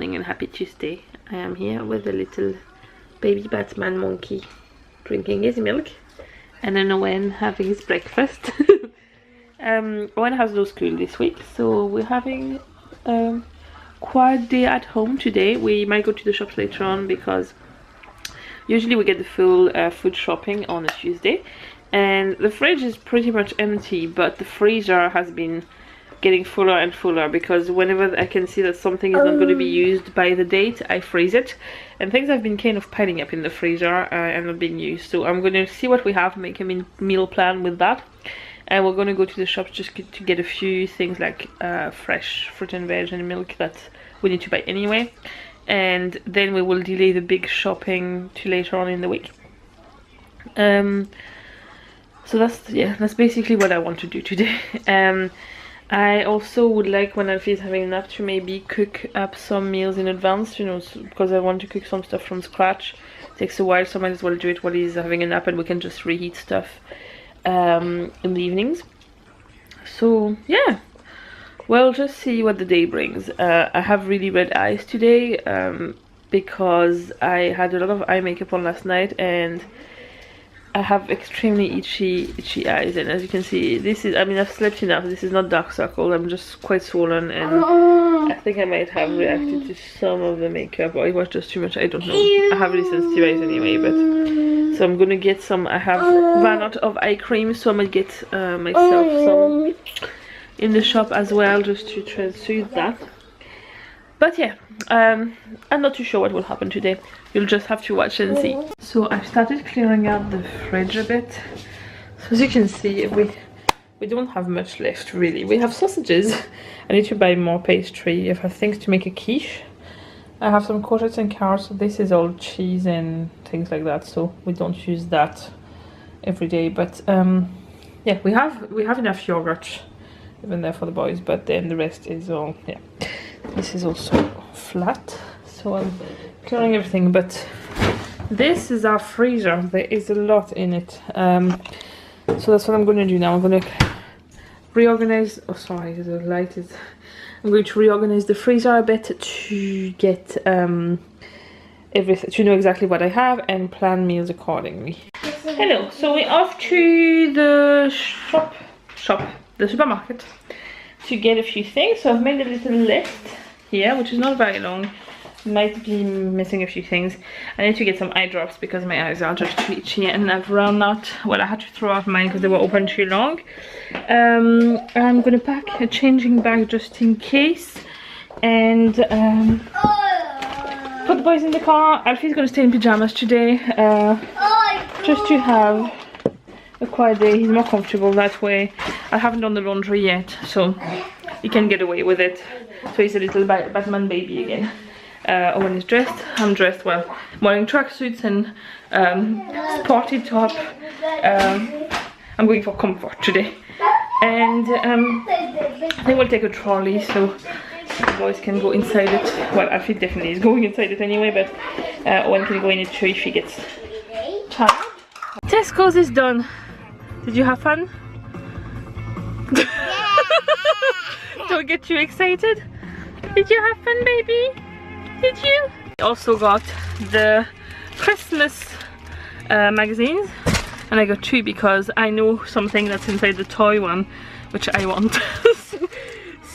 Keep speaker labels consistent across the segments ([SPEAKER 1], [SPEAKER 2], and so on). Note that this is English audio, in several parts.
[SPEAKER 1] morning and happy Tuesday. I am here with a little baby Batman monkey drinking his milk, and then Owen having his breakfast. Owen has no school this week, so we're having a quiet day at home today. We might go to the shops later on because usually we get the full food shopping on a Tuesday, and the fridge is pretty much empty, but the freezer has been getting fuller and fuller because whenever I can see that something is not going to be used by the date, I freeze it, and things have been kind of piling up in the freezer and not being used. So I'm going to see what we have, make a meal plan with that, and we're going to go to the shops just to get a few things like fresh fruit and veg and milk that we need to buy anyway, and then we will delay the big shopping to later on in the week. So that's basically what I want to do today. I also would like, when Alfie's having a nap, to maybe cook up some meals in advance, you know, because I want to cook some stuff from scratch. It takes a while, so I might as well do it while he's having a nap, and we can just reheat stuff in the evenings. So yeah, we'll just see what the day brings. I have really red eyes today because I had a lot of eye makeup on last night, and I have extremely itchy eyes, and as you can see, this is, I mean, I've slept enough. This is not dark circles, I'm just quite swollen, and I think I might have reacted to some of the makeup, or it was just too much, I don't know. I have really sensitive eyes anyway, but so I'm gonna get some, I have run out of eye cream, so I might get myself some in the shop as well, just to try and soothe that. But yeah, I'm not too sure what will happen today. You'll just have to watch and see. So I've started clearing out the fridge a bit. So as you can see, we don't have much left really. We have sausages. I need to buy more pastry. I have things to make a quiche. I have some courgettes and carrots. So this is all cheese and things like that. So we don't use that every day. But yeah, we have enough yogurt even there for the boys. But then the rest is all, yeah. This is also flat, so I'm clearing everything, but this is our freezer. There is a lot in it, so that's what I'm going to do now. I'm going to reorganize, oh sorry, the light is, I'm going to reorganize the freezer a bit to get everything, to know exactly what I have and plan meals accordingly. Hello, so we're off to the the supermarket to get a few things. So I've made a little list here, which is not very long. Might be missing a few things. I need to get some eye drops because my eyes are just too itchy, and I've run out, well, I had to throw out mine because they were open too long. I'm gonna pack a changing bag just in case, and put the boys in the car. Alfie's gonna stay in pajamas today, just to have a quiet day. He's more comfortable that way. I haven't done the laundry yet, so he can get away with it. So he's a little Batman baby again. Owen is dressed, I'm dressed, well, I'm wearing tracksuits and sporty top. I'm going for comfort today. And they will take a trolley, so the boys can go inside it. Well, Alfie definitely is going inside it anyway, but Owen can go in it too if he gets tired. Tesco's is done. Did you have fun? Don't get too excited. Did you have fun, baby? Did you? I also got the Christmas magazines, and I got 2 because I know something that's inside the toy one which I want.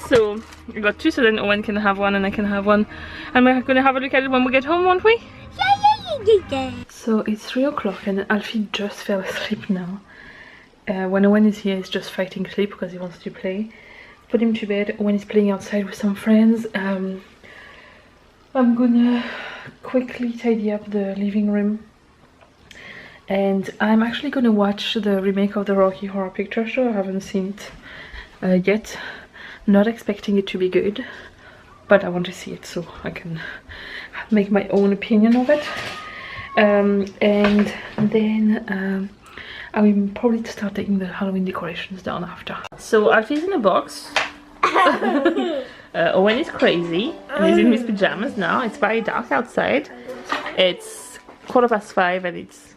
[SPEAKER 1] So I got 2, so then Owen can have one and I can have one, and we're gonna have a look at it when we get home, won't we? Yeah. So it's 3 o'clock and Alfie just fell asleep now. When Owen is here, he's just fighting sleep because he wants to play. Put him to bed. Owen is playing outside with some friends. I'm gonna quickly tidy up the living room, and I'm actually gonna watch the remake of the Rocky Horror Picture Show. I haven't seen it yet. Not expecting it to be good, but I want to see it so I can make my own opinion of it. And then I will probably start taking the Halloween decorations down after. So Alfie's in a box. Owen is crazy and he's in his pajamas now. It's very dark outside. It's 5:15 and it's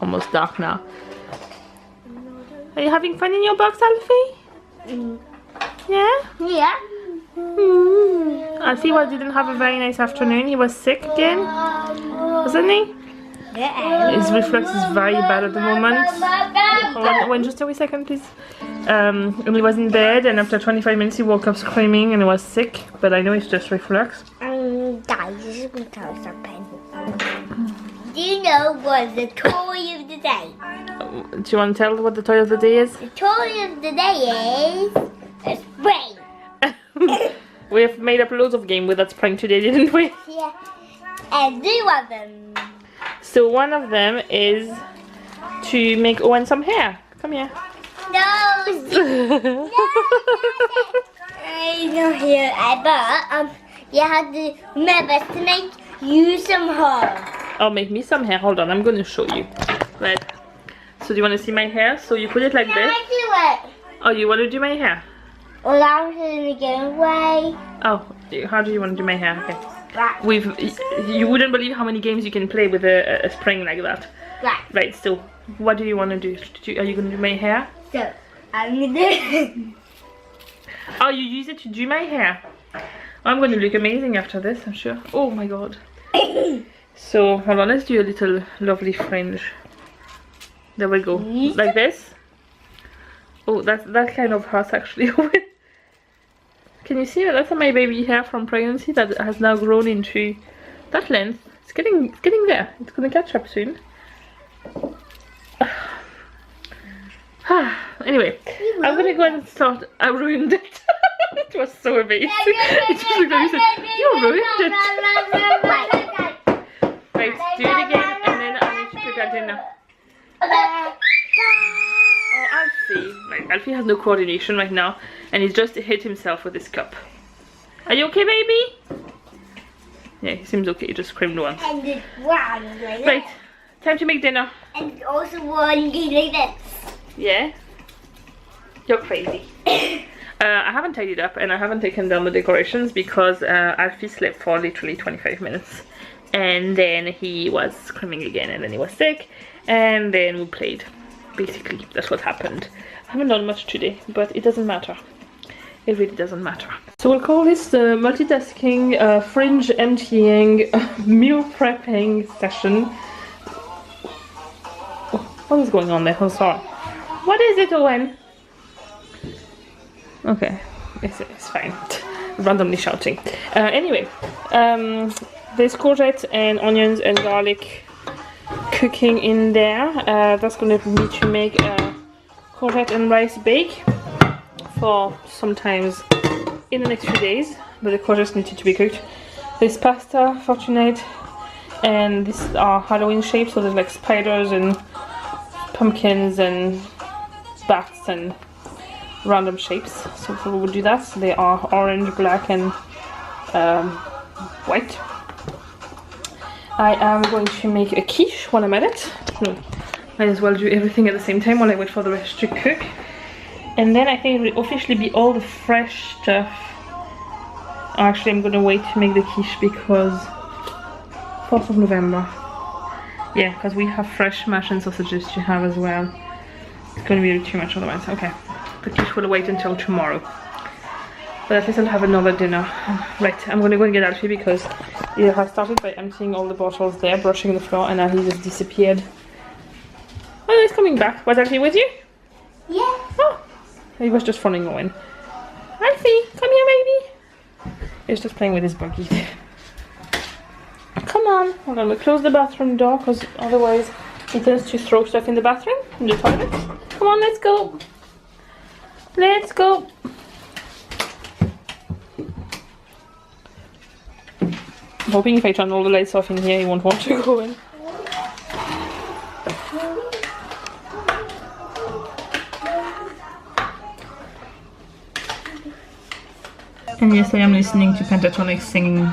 [SPEAKER 1] almost dark now. Are you having fun in your box, Alfie? Yeah?
[SPEAKER 2] Yeah.
[SPEAKER 1] Alfie didn't have a very nice afternoon. He was sick again, wasn't he?
[SPEAKER 2] Yeah.
[SPEAKER 1] His reflux is very bad at the moment. Hold on, just a wee second, please. And he was in bed, and after 25 minutes he woke up screaming and he was sick. But I know it's just reflux.
[SPEAKER 2] Guys, this is going to tell you something. Do you know what the toy of the day?
[SPEAKER 1] Do you want to tell what the toy of the day is?
[SPEAKER 2] The toy of the day is a spring.
[SPEAKER 1] We have made up loads of games with that spring today, didn't we?
[SPEAKER 2] Yeah. And do one of them.
[SPEAKER 1] So one of them is to make Owen some hair. Come here.
[SPEAKER 2] No. No. I know here, but you have to remember to make you some hair.
[SPEAKER 1] Oh, make me some hair. Hold on, I'm going to show you. Right. So do you want to see my hair? So you put it like this.
[SPEAKER 2] I do it.
[SPEAKER 1] Oh, you want to do my hair?
[SPEAKER 2] Well, I'm going to go away.
[SPEAKER 1] Oh, how do you want to do my hair? Okay.
[SPEAKER 2] Right.
[SPEAKER 1] You wouldn't believe how many games you can play with a spring like that.
[SPEAKER 2] Right.
[SPEAKER 1] Right, so what do you want to do? Are you going to do my hair?
[SPEAKER 2] So, I'm going to do
[SPEAKER 1] Oh, you use it to do my hair? I'm going to look amazing after this, I'm sure. Oh my god. So, hold on, let's do a little lovely fringe. There we go. Like this. Oh, that kind of hurts actually. Can you see that? That's my baby hair from pregnancy that has now grown into that length. It's getting there. It's gonna catch up soon. Anyway, I'm gonna go and start. I ruined it. It was so amazing. It just looked like you said, you ruined it. Right, do it again, and then I need to prepare dinner. Oh, Alfie. Right, Alfie has no coordination right now, and he's just hit himself with his cup. Are you okay, baby? Yeah, he seems okay. He just screamed once.
[SPEAKER 2] And it's one like
[SPEAKER 1] Right, time to make dinner.
[SPEAKER 2] And also one like this.
[SPEAKER 1] Yeah? You're crazy. I haven't tidied up and I haven't taken down the decorations because Alfie slept for literally 25 minutes. And then he was screaming again, and then he was sick. And then we played. Basically, that's what happened. I haven't done much today, but it doesn't matter. It really doesn't matter. So we'll call this the multitasking, fringe emptying, meal prepping session. Oh, what is going on there? I'm sorry. What is it, Owen? Okay, it's fine. Randomly shouting. Anyway, there's courgette and onions and garlic cooking in there. That's going to be to make a courgette and rice bake for sometimes in the next few days, but the courgettes needed to be cooked. There's pasta for tonight, and these are Halloween shapes, so there's like spiders and pumpkins and bats and random shapes. So we will do that. So they are orange, black and white. I am going to make a quiche while I'm at it. Might as well do everything at the same time while I wait for the rest to cook. And then I think it will officially be all the fresh stuff. Actually, I'm gonna wait to make the quiche because 4th of November. Yeah, because we have fresh mash and sausages to have as well. It's gonna be too much otherwise. Okay, the quiche will wait until tomorrow. But at least I'll have another dinner. Right, I'm gonna go and get Alfie because he has started by emptying all the bottles there, brushing the floor, and now he just disappeared. Oh, he's coming back. Was Alfie with you?
[SPEAKER 2] Yeah.
[SPEAKER 1] Oh, he was just running away. Alfie, come here, baby. He's just playing with his buggy. Come on. Hold on, we'll close the bathroom door because otherwise he tends to throw stuff in the bathroom, in the toilet. Come on, let's go. Let's go. I'm hoping if I turn all the lights off in here, he won't want to go in. And yes, I am listening to Pentatonic singing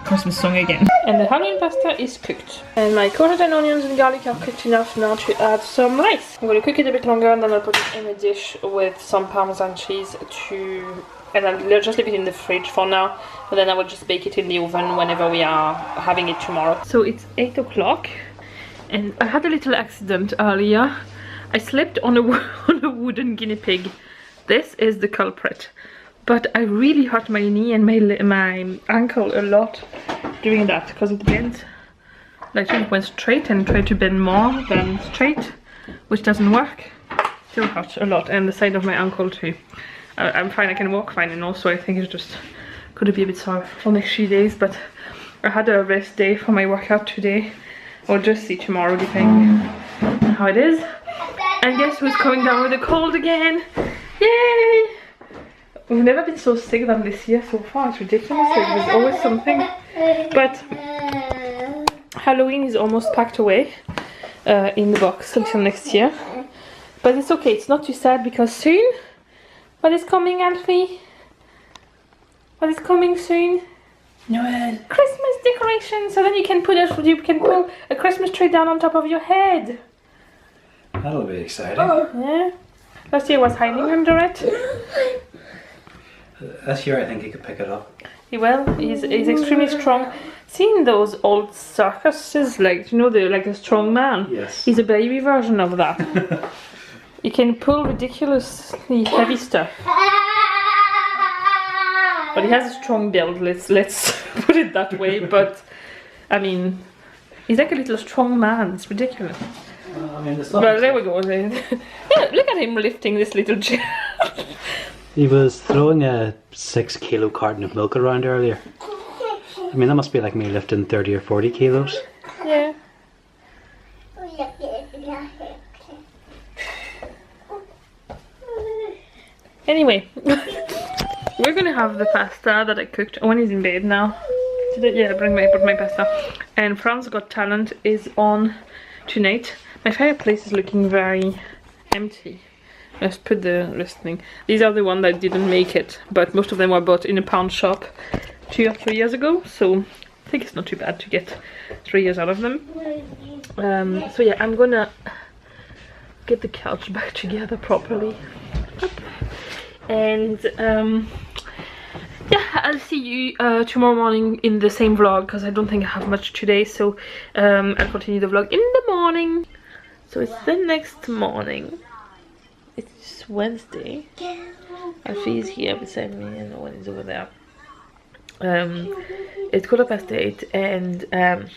[SPEAKER 1] Christmas song again. And the Halloween pasta is cooked. And my courgette and onions and garlic are cooked enough now to add some rice. I'm going to cook it a bit longer and then I'll put it in a dish with some Parmesan cheese and I'll just leave it in the fridge for now. But then I will just bake it in the oven whenever we are having it tomorrow. So it's 8 o'clock and I had a little accident earlier. I slept on a wooden guinea pig. This is the culprit. but I really hurt my knee and my ankle a lot doing that, because it bent, like it went straight and tried to bend more than straight, which doesn't work. Still hurt a lot, and the side of my ankle too. I'm fine, I can walk fine, and also I think it's just could be a bit sore for the next few days, but I had a rest day for my workout today. I'll just see tomorrow depending on how it is. And guess who's coming down with a cold again? Yay! We've never been so sick than this year so far. It's ridiculous. There's always something. But Halloween is almost packed away in the box until next year. But it's okay. It's not too sad because soon. What is coming, Alfie? What is coming soon?
[SPEAKER 3] Noel.
[SPEAKER 1] Christmas decorations. So then you can put a Christmas tree down on top of your head.
[SPEAKER 3] That'll be exciting.
[SPEAKER 1] Yeah. Last year was hiding under it.
[SPEAKER 3] This year I think he could pick it up.
[SPEAKER 1] He will. He's extremely strong. Seeing those old circuses, like, you know, they're like a strong man.
[SPEAKER 3] Yes.
[SPEAKER 1] He's a baby version of that. He can pull ridiculously heavy stuff. But he has a strong build, let's put it that way. But I mean, he's like a little strong man. It's ridiculous.
[SPEAKER 3] I mean,
[SPEAKER 1] well, there we go. Yeah, look at him lifting this little chair.
[SPEAKER 3] He was throwing a 6 kilo carton of milk around earlier. I mean, that must be like me lifting 30 or 40 kilos.
[SPEAKER 1] Yeah. Anyway, we're gonna have the pasta that I cooked. Owen is in bed now. Yeah, put my pasta. And France Got Talent is on tonight. My fireplace is looking very empty. Let's put the listening. These are the ones that didn't make it, but most of them were bought in a pawn shop 2 or 3 years ago. So I think it's not too bad to get 3 years out of them. So yeah, I'm gonna get the couch back together properly. And yeah, I'll see you tomorrow morning in the same vlog, because I don't think I have much today. So I'll continue the vlog in the morning. So it's the next morning. It's Wednesday. Alfie is here beside me and Owen is over there. It's 8:15 and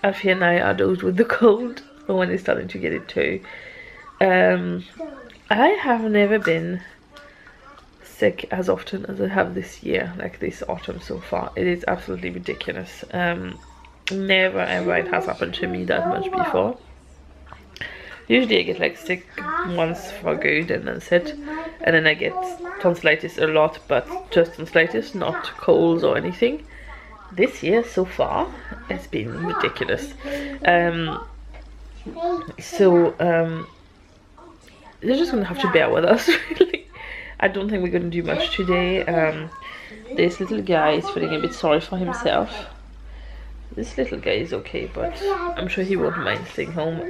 [SPEAKER 1] Alfie and I are those with the cold. Owen is starting to get it too. I have never been sick as often as I have this year, like this autumn so far. It is absolutely ridiculous. Never ever it has happened to me that much before. Usually I get like sick once for good and that's it, and then I get tonsillitis a lot, but just tonsillitis, not colds or anything. This year so far it's been ridiculous. You're just gonna have to bear with us, really. I don't think we're gonna do much today. This little guy is feeling a bit sorry for himself. This little guy is okay, but I'm sure he won't mind staying home.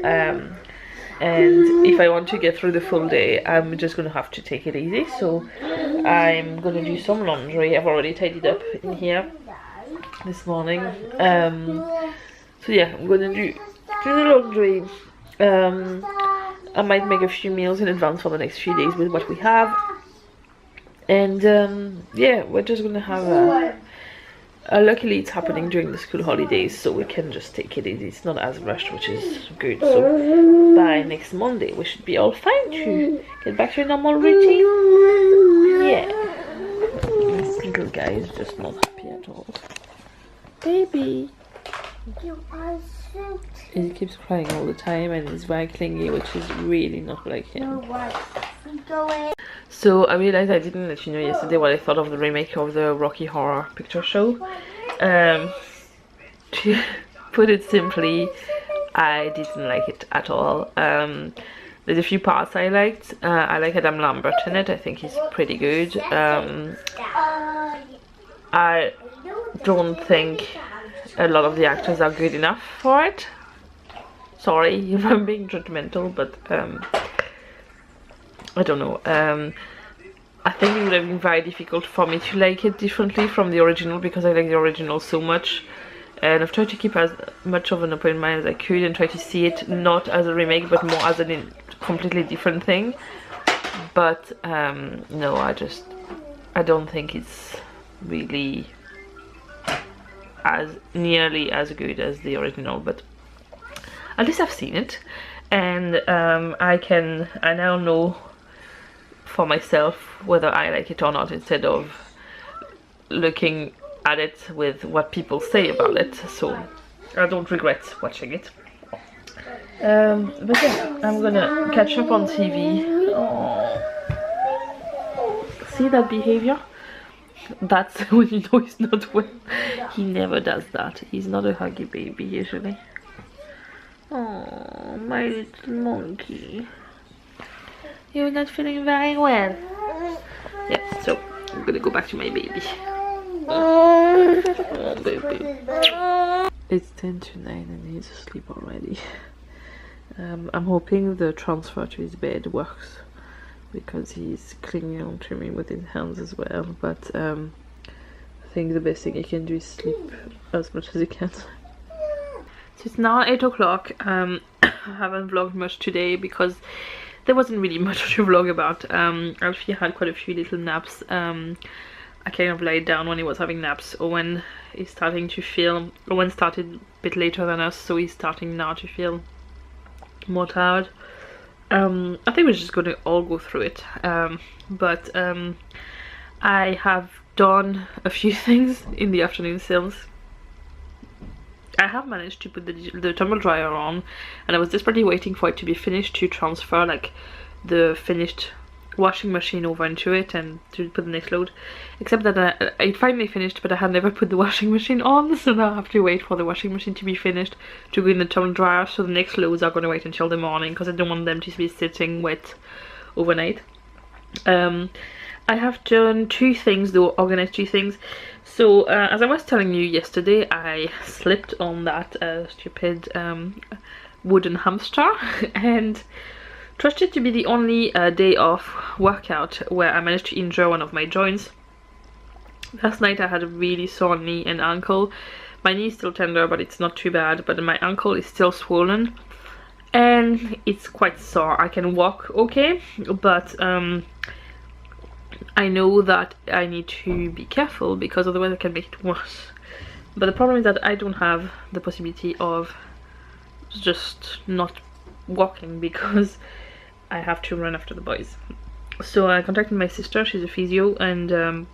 [SPEAKER 1] And if I want to get through the full day, I'm just gonna have to take it easy. So I'm gonna do some laundry. I've already tidied up in here this morning. So yeah, I'm gonna do the laundry. I might make a few meals in advance for the next few days with what we have. And yeah, we're just gonna have luckily it's happening during the school holidays, so we can just take it easy. It's not as rushed, which is good. So by next Monday we should be all fine to get back to a normal routine. Yeah, this little guy is just not happy at all. Baby, he keeps crying all the time and is very clingy, which is really not like him. So I realized I didn't let you know yesterday what I thought of the remake of the Rocky Horror Picture Show. To put it simply, I didn't like it at all. There's a few parts I liked. I like Adam Lambert in it. I think he's pretty good. I don't think a lot of the actors are good enough for it. Sorry if I'm being judgmental, but I don't know. I think it would have been very difficult for me to like it differently from the original, because I like the original so much, and I've tried to keep as much of an open mind as I could and try to see it not as a remake but more as a completely different thing. But no, I I don't think it's really as nearly as good as the original, but at least I've seen it, and I now know for myself whether I like it or not, instead of looking at it with what people say about it. So I don't regret watching it. But yeah, I'm gonna catch up on TV. Oh. See that behavior? That's when you know he's not well. He never does that. He's not a huggy baby usually. Oh, my little monkey. You're not feeling very well. Yeah, so I'm gonna go back to my baby. Oh, baby. It's 10 to 9 and he's asleep already. I'm hoping the transfer to his bed works, because he's clinging on to me with his hands as well, but I think the best thing he can do is sleep as much as he can. So it's now 8 o'clock. I haven't vlogged much today because there wasn't really much to vlog about. I actually had quite a few little naps. I kind of laid down when he was having naps. Owen is starting to feel, Owen started a bit later than us, so he's starting now to feel more tired. I think we're just gonna all go through it, but I have done a few things in the afternoon since. I have managed to put the tumble dryer on, and I was desperately waiting for it to be finished to transfer like the finished washing machine over into it and to put the next load, except that it finally finished, but I had never put the washing machine on, so now I have to wait for the washing machine to be finished to go in the tumble dryer. So the next loads are going to wait until the morning because I don't want them to be sitting wet overnight. I have done two things though, organized two things. So as I was telling you yesterday, I slipped on that stupid wooden hamster and trusted to be the only day off workout where I managed to injure one of my joints. Last night I had a really sore knee and ankle. My knee is still tender, but it's not too bad, but my ankle is still swollen and it's quite sore. I can walk okay, but I know that I need to be careful because otherwise I can make it worse. But the problem is that I don't have the possibility of just not walking because I have to run after the boys. So I contacted my sister, she's a physio, and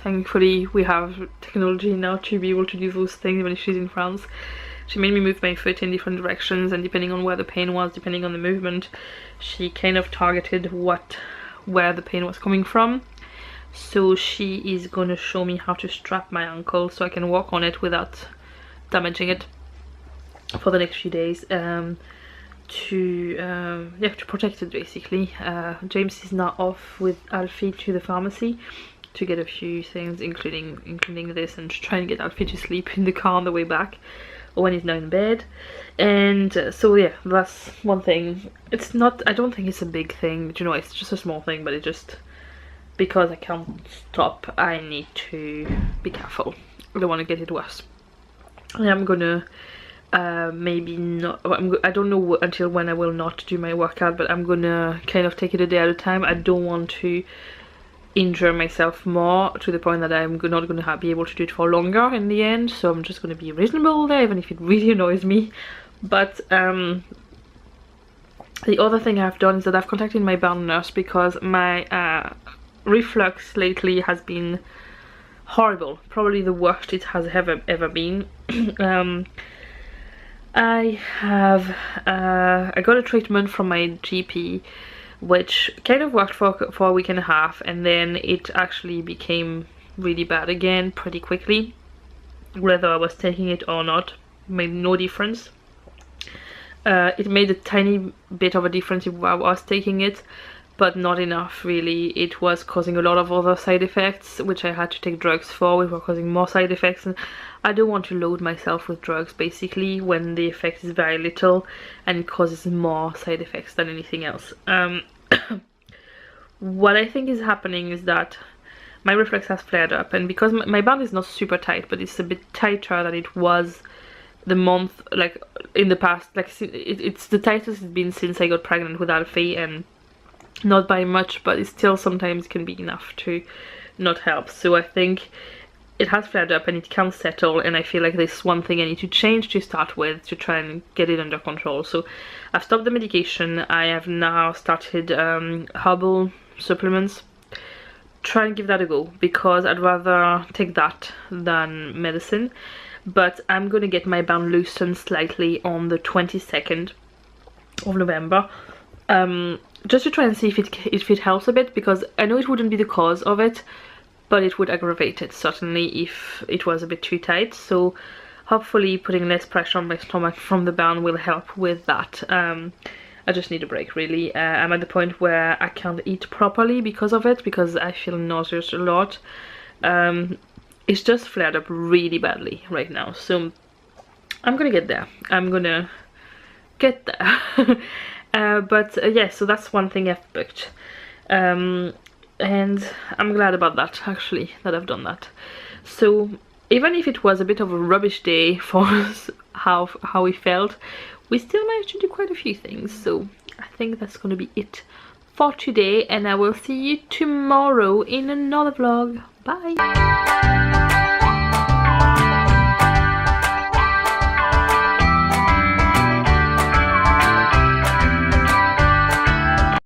[SPEAKER 1] thankfully we have technology now to be able to do those things even if she's in France. She made me move my foot in different directions, and depending on where the pain was, depending on the movement, she kind of targeted where the pain was coming from. So she is going to show me how to strap my ankle so I can walk on it without damaging it for the next few days. To protect it basically. James is now off with Alfie to the pharmacy to get a few things, including this, and to try and get Alfie to sleep in the car on the way back when he's now in bed. And so yeah, that's one thing. It's not, I don't think it's a big thing, you know, it's just a small thing, but it just, because I can't stop, I need to be careful. I don't want to get it worse. I am gonna maybe not, I don't know until when I will not do my workout, but I'm gonna kind of take it a day at a time. I don't want to injure myself more to the point that I'm not gonna be able to do it for longer in the end, so I'm just gonna be reasonable there, even if it really annoys me. But the other thing I've done is that I've contacted my burn nurse because my reflux lately has been horrible, probably the worst it has ever been. I got a treatment from my GP which kind of worked for a week and a half, and then it actually became really bad again pretty quickly. Whether I was taking it or not made no difference. It made a tiny bit of a difference if I was taking it, but not enough really. It was causing a lot of other side effects which I had to take drugs for, which were causing more side effects, and I don't want to load myself with drugs basically when the effect is very little and it causes more side effects than anything else. What I think is happening is that my reflux has flared up, and because my band is not super tight, but it's a bit tighter than it was the month, like in the past, like it's the tightest it's been since I got pregnant with Alfie, and not by much, but it still sometimes can be enough to not help. So I think it has flared up and it can't settle, and I feel like there's one thing I need to change to start with to try and get it under control. So I've stopped the medication. I have now started herbal supplements. Try and give that a go, because I'd rather take that than medicine. But I'm gonna get my band loosened slightly on the 22nd of November, just to try and see if it helps a bit, because I know it wouldn't be the cause of it, but it would aggravate it certainly if it was a bit too tight. So hopefully putting less pressure on my stomach from the band will help with that. I just need a break, really. I'm at the point where I can't eat properly because of it, because I feel nauseous a lot. It's just flared up really badly right now, so I'm gonna get there. I'm gonna get there. Yeah, so that's one thing I've booked. And I'm glad about that, actually, that I've done that. So even if it was a bit of a rubbish day for us, how we felt, we still managed to do quite a few things. So I think that's going to be it for today, and I will see you tomorrow in another vlog. Bye!